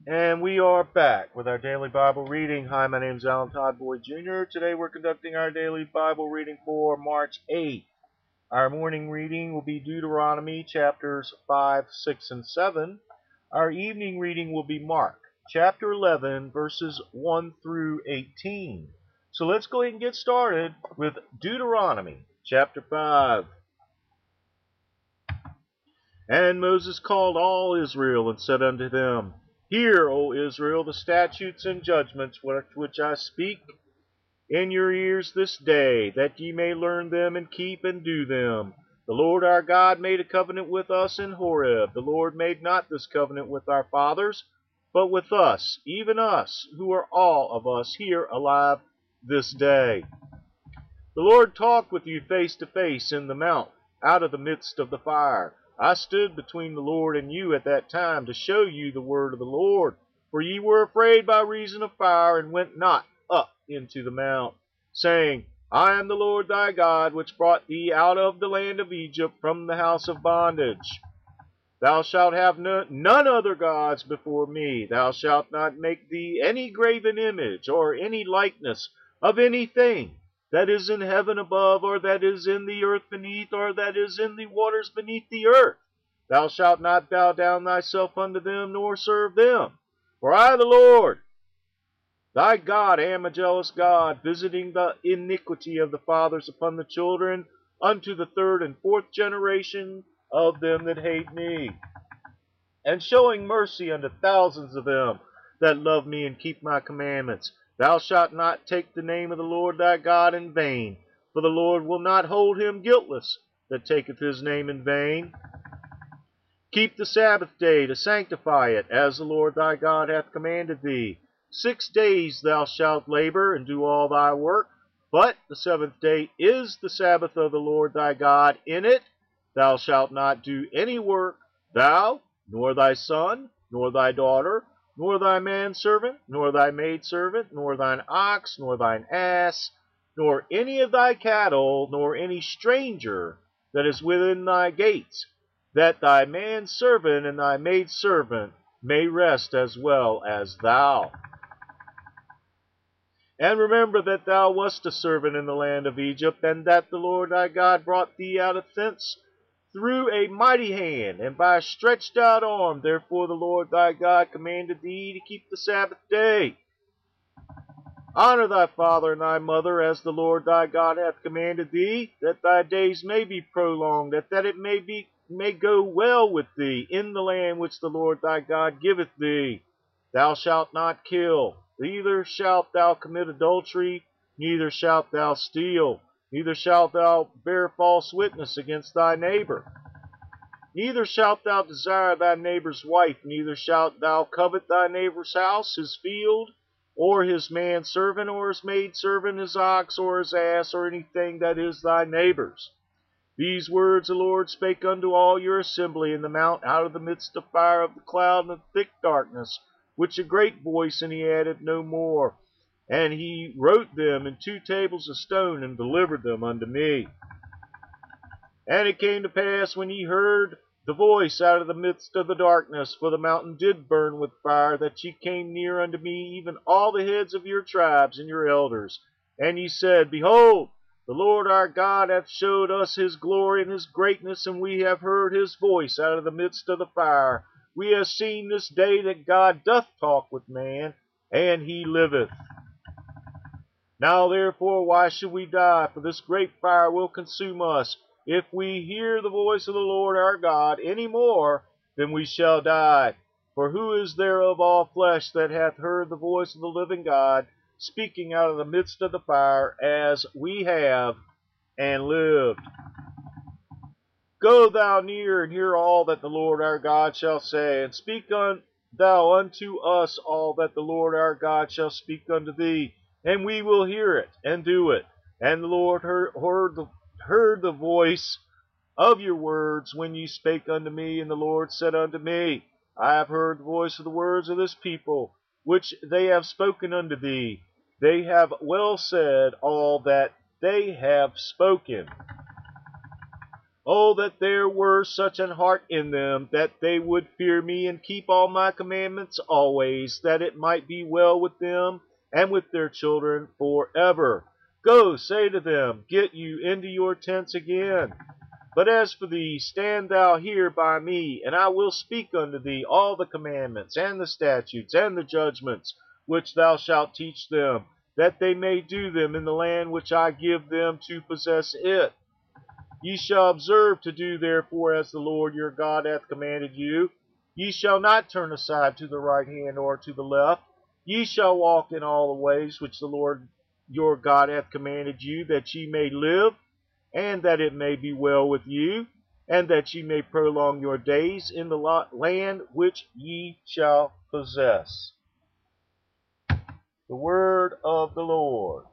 And we are back with our daily Bible reading. Hi, my name is Alan Todd Boyd Jr. Today we're conducting our daily Bible reading for March 8th. Our morning reading will be Deuteronomy chapters 5, 6, and 7. Our evening reading will be Mark chapter 11, verses 1 through 18. So let's go ahead and get started with Deuteronomy chapter 5. And Moses called all Israel and said unto them, Hear, O Israel, the statutes and judgments which I speak in your ears this day, that ye may learn them and keep and do them. The Lord our God made a covenant with us in Horeb. The Lord made not this covenant with our fathers, but with us, even us, who are all of us here alive this day. The Lord talked with you face to face in the mount, out of the midst of the fire. I stood between the Lord and you at that time to show you the word of the Lord. For ye were afraid by reason of fire, and went not up into the mount, saying, I am the Lord thy God, which brought thee out of the land of Egypt from the house of bondage. Thou shalt have none other gods before me. Thou shalt not make thee any graven image, or any likeness of anything that is in heaven above, or that is in the earth beneath, or that is in the waters beneath the earth. Thou shalt not bow down thyself unto them, nor serve them. For I, the Lord, thy God, am a jealous God, visiting the iniquity of the fathers upon the children, unto the third and fourth generation of them that hate me, and showing mercy unto thousands of them that love me and keep my commandments. Thou shalt not take the name of the Lord thy God in vain, for the Lord will not hold him guiltless that taketh his name in vain. Keep the Sabbath day to sanctify it, as the Lord thy God hath commanded thee. 6 days thou shalt labor and do all thy work, but the seventh day is the Sabbath of the Lord thy God. In it thou shalt not do any work, thou, nor thy son, nor thy daughter, nor thy manservant, nor thy maidservant, nor thine ox, nor thine ass, nor any of thy cattle, nor any stranger that is within thy gates, that thy manservant and thy maidservant may rest as well as thou. And remember that thou wast a servant in the land of Egypt, and that the Lord thy God brought thee out of thence through a mighty hand, and by a stretched out arm. Therefore the Lord thy God commanded thee to keep the Sabbath day. Honor thy father and thy mother, as the Lord thy God hath commanded thee, that thy days may be prolonged, that it may go well with thee in the land which the Lord thy God giveth thee. Thou shalt not kill, neither shalt thou commit adultery, neither shalt thou steal, neither shalt thou bear false witness against thy neighbor. Neither shalt thou desire thy neighbor's wife, neither shalt thou covet thy neighbor's house, his field, or his manservant, or his maidservant, his ox, or his ass, or anything that is thy neighbor's. These words the Lord spake unto all your assembly in the mount, out of the midst of fire, of the cloud, and of thick darkness, with a great voice, and he added no more. And he wrote them in 2 tables of stone, and delivered them unto me. And it came to pass, when ye heard the voice out of the midst of the darkness, for the mountain did burn with fire, that ye came near unto me, even all the heads of your tribes and your elders. And ye said, Behold, the Lord our God hath showed us his glory and his greatness, and we have heard his voice out of the midst of the fire. We have seen this day that God doth talk with man, and he liveth. Now therefore, why should we die? For this great fire will consume us. If we hear the voice of the Lord our God any more, then we shall die. For who is there of all flesh that hath heard the voice of the living God, speaking out of the midst of the fire, as we have, and lived? Go thou near, and hear all that the Lord our God shall say, and speak thou unto us all that the Lord our God shall speak unto thee, and we will hear it, and do it. And the Lord heard the voice of your words when ye spake unto me, and the Lord said unto me, I have heard the voice of the words of this people, which they have spoken unto thee. They have well said all that they have spoken. Oh, that there were such an heart in them, that they would fear me and keep all my commandments always, that it might be well with them and with their children forever. Go, say to them, get you into your tents again. But as for thee, stand thou here by me, and I will speak unto thee all the commandments, and the statutes, and the judgments, which thou shalt teach them, that they may do them in the land which I give them to possess it. Ye shall observe to do therefore as the Lord your God hath commanded you. Ye shall not turn aside to the right hand or to the left. Ye shall walk in all the ways which the Lord your God hath commanded you, that ye may live, and that it may be well with you, and that ye may prolong your days in the land which ye shall possess. The word of the Lord.